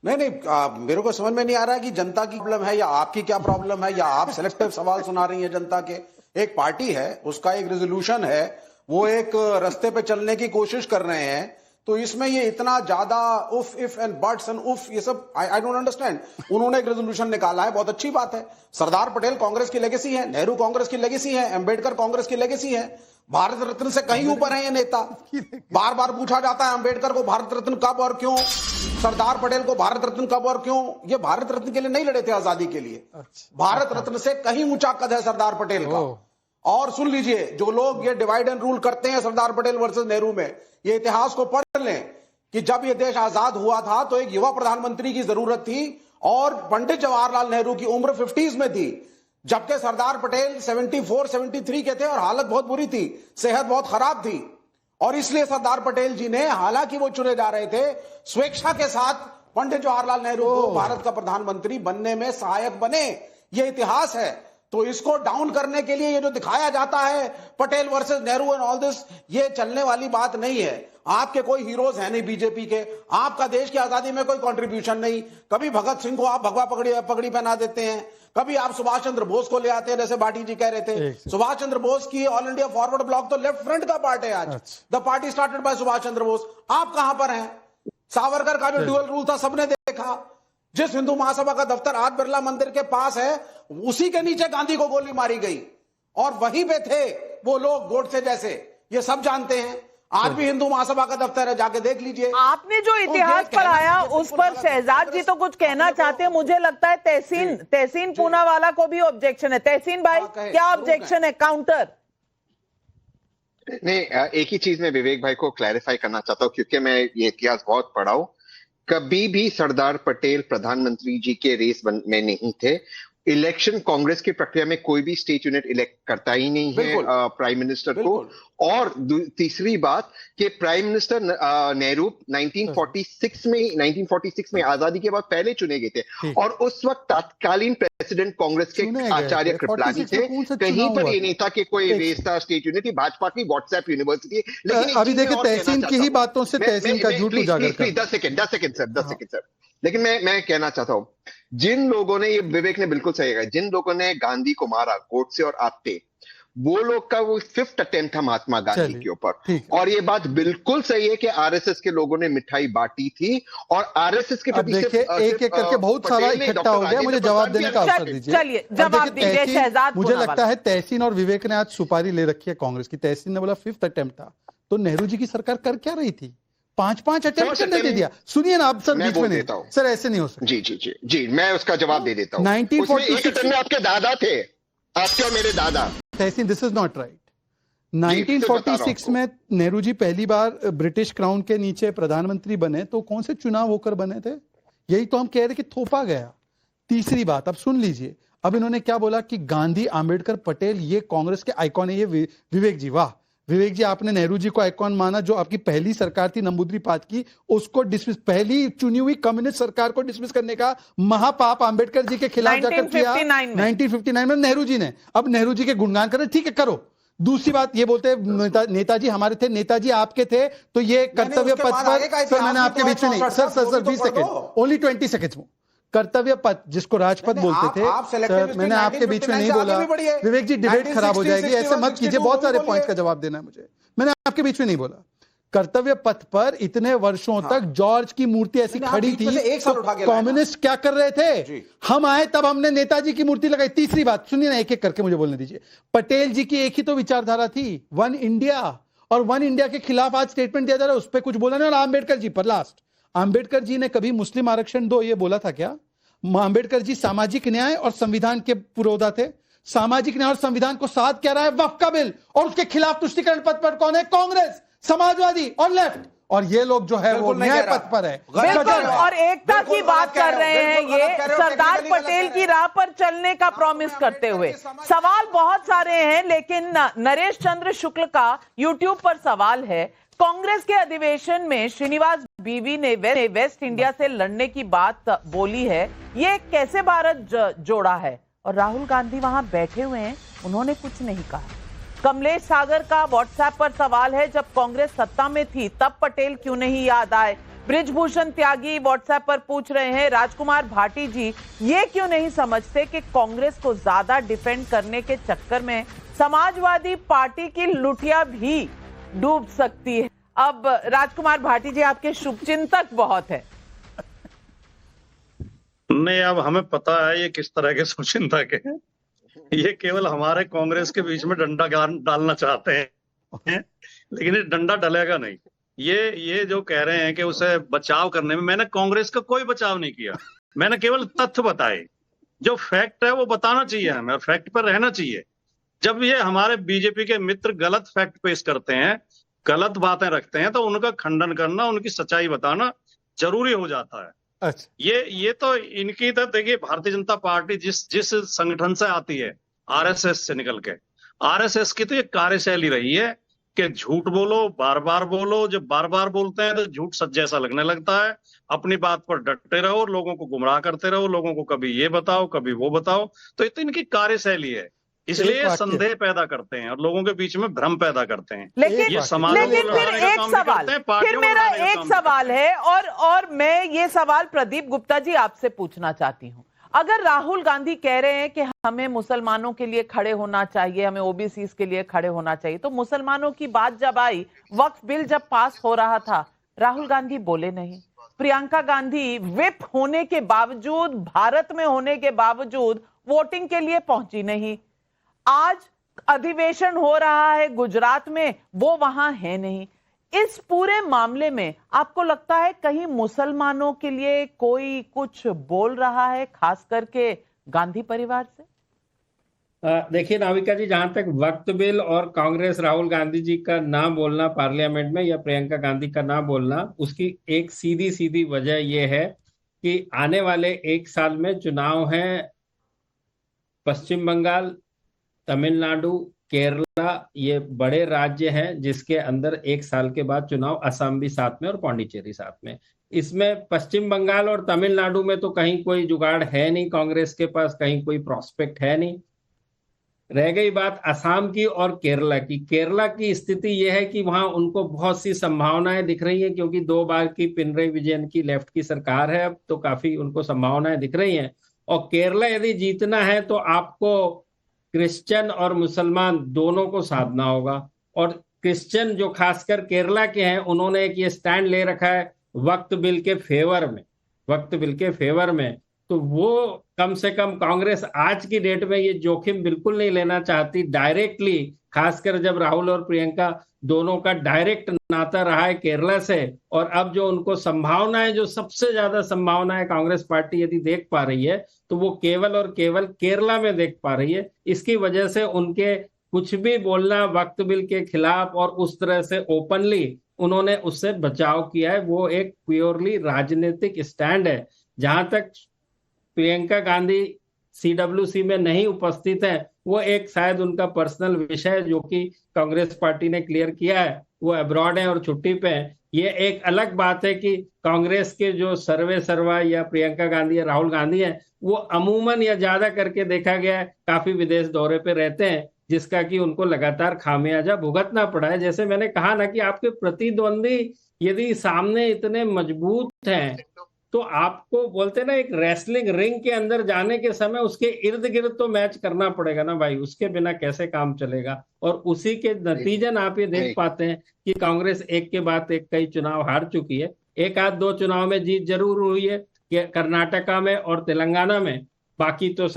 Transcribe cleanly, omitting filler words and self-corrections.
नहीं नहीं, मेरे को समझ में नहीं आ रहा है कि जनता की प्रॉब्लम है या आपकी क्या प्रॉब्लम है, या आप सिलेक्टिव सवाल सुना रही हैं जनता के। एक पार्टी है, उसका एक रेजोल्यूशन है, वो एक रास्ते पे चलने की कोशिश कर रहे हैं, तो इसमें ये इतना ज्यादा उफ इफ एंड बट्स एंड उफ, ये सब आई डोंट अंडरस्टैंड। उन्होंने एक रेजोल्यूशन निकाला है, बहुत अच्छी बात है। सरदार पटेल कांग्रेस की लेगेसी है, नेहरू कांग्रेस की लेगेसी है, अंबेडकर कांग्रेस की लेगेसी है, भारत रत्न से कहीं ऊपर है ये नेता। बार बार पूछा जाता है अंबेडकर को भारत रत्न कब और क्यों, सरदार पटेल को भारत रत्न कब और क्यों। ये भारत रत्न के लिए नहीं लड़े थे आजादी के लिए, भारत रत्न से कहीं ऊंचा कद है सरदार पटेल का। और सुन लीजिए, जो लोग ये डिवाइड एंड रूल करते हैं सरदार पटेल वर्सेस नेहरू में, ये इतिहास को पढ़ लें कि जब ये देश आजाद हुआ था तो एक युवा प्रधानमंत्री की जरूरत थी और पंडित जवाहरलाल नेहरू की उम्र 50s में थी, जबकि सरदार पटेल 74-73 के थे और हालत बहुत बुरी थी, सेहत बहुत खराब थी। और इसलिए सरदार पटेल जी ने, हालांकि वो चुने जा रहे थे, स्वेच्छा के साथ पंडित जवाहरलाल नेहरू को भारत का प्रधानमंत्री बनने में सहायक बने। ये इतिहास है। तो इसको डाउन करने के लिए ये जो दिखाया जाता है Patel versus Nehru and all this, ये चलने वाली बात नहीं है। आपके कोई हीरोज है नहीं बीजेपी के, आपका देश की आजादी में कोई कंट्रीब्यूशन नहीं। कभी भगत सिंह को आप भगवा पगड़ी पहना देते हैं, कभी आप सुभाष चंद्र बोस को ले आते हैं, जैसे भाटी जी कह रहे थे। सुभाष चंद्र बोस की ऑल इंडिया फॉरवर्ड ब्लॉक तो लेफ्ट फ्रंट का पार्ट है आज। The party started by Subhash Chandra Bose. आप कहां पर हैं? सावरकर का जो ड्यूअल रूल था सबने देखा। जिस हिंदू महासभा का दफ्तर आज बिरला मंदिर के पास है, उसी के नीचे गांधी को गोली मारी गई और वहीं पे थे वो लोग गोडसे जैसे, ये सब जानते हैं। आज भी हिंदू महासभा का दफ्तर है, जाके देख लीजिए। आपने जो इतिहास पढ़ाया उस पर शहजाद जी तो कुछ कहना चाहते हैं, मुझे लगता है तहसीन पूनावाला को भी ऑब्जेक्शन है। तहसीन भाई, क्या ऑब्जेक्शन है? काउंटर। नहीं, एक ही चीज में विवेक भाई को क्लैरिफाई करना चाहता हूं, क्योंकि मैं ये इतिहास बहुत पढ़ा हूं। कभी भी सरदार पटेल प्रधानमंत्री जी के रेस में नहीं थे। इलेक्शन कांग्रेस की प्रक्रिया में कोई भी स्टेट यूनिट इलेक्ट करता ही नहीं है प्राइम मिनिस्टर को। और तीसरी बात कि प्राइम मिनिस्टर नेहरू 1946 में आजादी के बाद पहले चुने गए थे और उस वक्त तत्कालीन प्रेसिडेंट कांग्रेस के आचार्य कृपलानी थे। कहीं पर ये नहीं था कि कोई रेस था स्टेट यूनिट, भाजपा की व्हाट्सएप यूनिवर्सिटी। लेकिन अभी देखिए तहसीन की ही बातों से तहसीन का झूठ उजागर कर। 10 सेकंड सर। लेकिन मैं कहना चाहता हूं, जिन लोगों ने, ये विवेक ने बिल्कुल सही कहा, जिन लोगों ने गांधी को मारा, गोडसे और आप्टे, वो लोग का वो 5th अटेम्प्ट था महात्मा गांधी के ऊपर। और ये बात बिल्कुल सही है कि आरएसएस के लोगों ने मिठाई बांटी थी और आरएसएस के प्रति एक एक करके बहुत सारा इकट्ठा हो गया। मुझे जवाब देने का अवसर दीजिए। चलिए जवाब दीजिए शहजाद। मुझे लगता है तहसीन और विवेक ने आज सुपारी ले रखी है कांग्रेस की। तहसीन ने बोला 5th अटेम्प्ट था, तो नेहरू जी की सरकार कर क्या रही थी? 5 अटेम्प्ट करने दे दिया। सुनिए ना, आप सर बीच में नहीं, सर ऐसे नहीं हो सकता। जी मैं उसका जवाब दे देता हूं। 1946 में आपके दादा थे, आपके और मेरे दादा। तहसीन, दिस इज नॉट राइट। 1946 में नेहरू जी पहली बार ब्रिटिश क्राउन के नीचे प्रधानमंत्री बने, तो कौन से चुनाव होकर बने थे? यही तो हम कह रहे कि थोपा गया। तीसरी बात अब सुन लीजिए, अब इन्होंने क्या बोला कि गांधी, आंबेडकर, पटेल ये कांग्रेस के आइकॉन है। ये विवेक जी, वाह विवेक जी, आपने नेहरू जी को आइकॉन माना। जो आपकी पहली सरकार थी नंबूद्रीपाद की, उसको डिसमिस, पहली चुनी हुई कम्युनिस्ट सरकार को डिसमिस करने का महापाप आंबेडकर जी के खिलाफ जाकर किया 1959 में नेहरू जी ने। अब नेहरू जी के गुणगान कर रहे, ठीक है करो। दूसरी बात ये बोलते हैं नेताजी हमारे थे, नेताजी आपके थे, तो ये कर्तव्य पथ पर, सर मैंने आपके बीच में नहीं, सर 20 सेकेंड, ओनली 20 सेकेंड। कर्तव्य पथ जिसको राजपथ बोलते थे, सर मैंने आपके बीच में नहीं बोला। विवेक जी, डिबेट खराब हो जाएगी, ऐसे मत कीजिए। बहुत सारे पॉइंट्स का जवाब देना है मुझे, मैंने आपके बीच में नहीं बोला। कर्तव्य पथ पर इतने वर्षों तक जॉर्ज की मूर्ति ऐसी खड़ी थी, कम्युनिस्ट क्या कर रहे थे? हम आए तब हमने नेताजी की मूर्ति लगाई। तीसरी बात सुनिए ना, एक एक करके मुझे बोलने दीजिए। पटेल जी की एक ही तो विचारधारा थी, वन इंडिया, और वन इंडिया के खिलाफ आज स्टेटमेंट दिया जा रहा है, उस पर कुछ बोला नहीं। और आंबेडकर जी पर लास्ट, आंबेडकर जी ने कभी मुस्लिम आरक्षण दो ये बोला था क्या? आंबेडकर जी सामाजिक न्याय और संविधान के पुरोधा थे। सामाजिक न्याय और संविधान को साथ क्या रहा है? वक्फ का बिल, और उसके खिलाफ तुष्टीकरण पथ पर कौन है? कांग्रेस, समाजवादी और लेफ्ट। और ये लोग जो है वो न्याय पथ पर है। बिल्कुल, और एकता की बात कर रहे हैं ये सरदार पटेल की राह पर चलने का प्रॉमिस करते हुए। सवाल बहुत सारे हैं, लेकिन नरेश चंद्र शुक्ल का यूट्यूब पर सवाल है, कांग्रेस के अधिवेशन में श्रीनिवास बीवी ने वेस्ट इंडिया से लड़ने की बात बोली है, ये कैसे भारत जोड़ा है? और राहुल गांधी वहां बैठे हुए हैं, उन्होंने कुछ नहीं कहा। कमलेश सागर का व्हाट्सएप पर सवाल है, जब कांग्रेस सत्ता में थी तब पटेल क्यों नहीं याद आए? ब्रिजभूषण त्यागी व्हाट्सएप पर पूछ रहे हैं, राजकुमार भाटी जी ये क्यों नहीं समझते कि कांग्रेस को ज्यादा डिफेंड करने के चक्कर में समाजवादी पार्टी की लुटिया भी डूब सकती है। अब राजकुमार भाटी जी आपके शुभचिंतक बहुत है। नहीं, अब हमें पता है ये किस तरह के शुभचिंतक है। ये केवल हमारे कांग्रेस के बीच में डंडा डालना चाहते हैं, लेकिन ये डंडा डलेगा नहीं। ये जो कह रहे हैं कि उसे बचाव करने में, मैंने कांग्रेस का कोई बचाव नहीं किया, मैंने केवल तथ्य बताए। जो फैक्ट है वो बताना चाहिए हमें, फैक्ट पर रहना चाहिए। जब ये हमारे बीजेपी के मित्र गलत फैक्ट पेश करते हैं, गलत बातें रखते हैं, तो उनका खंडन करना, उनकी सच्चाई बताना जरूरी हो जाता है। अच्छा, ये तो इनकी तो देखिए, भारतीय जनता पार्टी जिस संगठन से आती है, आरएसएस से निकल के, आरएसएस की तो ये कार्यशैली रही है कि झूठ बोलो, बार बार बोलो। जब बार बार बोलते हैं तो झूठ सच जैसा लगने लगता है। अपनी बात पर डटे रहो, लोगों को गुमराह करते रहो, लोगों को कभी ये बताओ कभी वो बताओ। तो ये तो इनकी कार्यशैली है, इसलिए संदेह पैदा करते हैं और लोगों के बीच में भ्रम पैदा करते हैं। लेकिन फिर मेरा एक सवाल है, और मैं ये सवाल प्रदीप गुप्ता जी आपसे पूछना चाहती हूँ। अगर राहुल गांधी कह रहे हैं कि हमें मुसलमानों के लिए खड़े होना चाहिए, हमें ओबीसीज के लिए खड़े होना चाहिए, तो मुसलमानों की बात जब आई, वक्फ बिल जब पास हो रहा था, राहुल गांधी बोले नहीं। प्रियंका गांधी विप होने के बावजूद, भारत में होने के बावजूद वोटिंग के लिए पहुंची नहीं। आज अधिवेशन हो रहा है गुजरात में, वो वहां है नहीं। इस पूरे मामले में आपको लगता है कहीं मुसलमानों के लिए कोई कुछ बोल रहा है, खास करके गांधी परिवार से? देखिए नाविका जी, जहां तक वक्त बिल और कांग्रेस राहुल गांधी जी का ना बोलना पार्लियामेंट में या प्रियंका गांधी का ना बोलना, उसकी एक सीधी सीधी वजह यह है कि आने वाले एक साल में चुनाव है पश्चिम बंगाल, तमिलनाडु, केरला, ये बड़े राज्य हैं जिसके अंदर एक साल के बाद चुनाव, असम भी साथ में और पौंडीचेरी साथ में। इसमें पश्चिम बंगाल और तमिलनाडु में तो कहीं कोई जुगाड़ है नहीं कांग्रेस के पास, कहीं कोई प्रॉस्पेक्ट है नहीं। रह गई बात असम की और केरला की। केरला की स्थिति यह है कि वहां उनको बहुत सी संभावनाएं दिख रही हैं, क्योंकि 2 बार की पिनरई विजयन की लेफ्ट की सरकार है अब, तो काफी उनको संभावनाएं दिख रही हैं। और केरला यदि जीतना है तो आपको क्रिश्चियन और मुसलमान दोनों को साधना होगा। और क्रिश्चियन जो खासकर केरला के हैं, उन्होंने एक ये स्टैंड ले रखा है वक्त बिल के फेवर में, वक्त बिल के फेवर में। तो वो कम से कम कांग्रेस आज की डेट में ये जोखिम बिल्कुल नहीं लेना चाहती डायरेक्टली, खासकर जब राहुल और प्रियंका दोनों का डायरेक्ट नाता रहा है केरला से। और अब जो उनको संभावनाएं, जो सबसे ज्यादा संभावनाएं कांग्रेस पार्टी यदि देख पा रही है, तो वो केवल और केवल केरला में देख पा रही है। इसकी वजह से उनके कुछ भी बोलना वक्त बिल के खिलाफ और उस तरह से ओपनली उन्होंने उससे बचाव किया है। वो एक प्योरली राजनीतिक स्टैंड है। जहां तक प्रियंका गांधी CWC में नहीं उपस्थित है, वो एक शायद उनका पर्सनल विषय है जो कि कांग्रेस पार्टी ने क्लियर किया है, वो अब्रॉड है और छुट्टी पे है। ये एक अलग बात है कि कांग्रेस के जो सर्वे सर्वा या प्रियंका गांधी या राहुल गांधी है, वो अमूमन या ज्यादा करके देखा गया है काफी विदेश दौरे पे रहते हैं, जिसका कि उनको लगातार खामियाजा भुगतना पड़ा है। जैसे मैंने कहा ना कि आपके प्रतिद्वंदी यदि सामने इतने मजबूत हैं, तो आपको बोलते ना एक रेसलिंग रिंग के अंदर जाने के समय उसके इर्द गिर्द तो मैच करना पड़ेगा ना भाई, उसके बिना कैसे काम चलेगा। और उसी के नतीजन आप ये देख पाते हैं कि कांग्रेस एक के बाद एक कई चुनाव हार चुकी है। एक आध 2 चुनाव में जीत जरूर हुई है, कर्नाटका में और तेलंगाना में, बाकी तो सब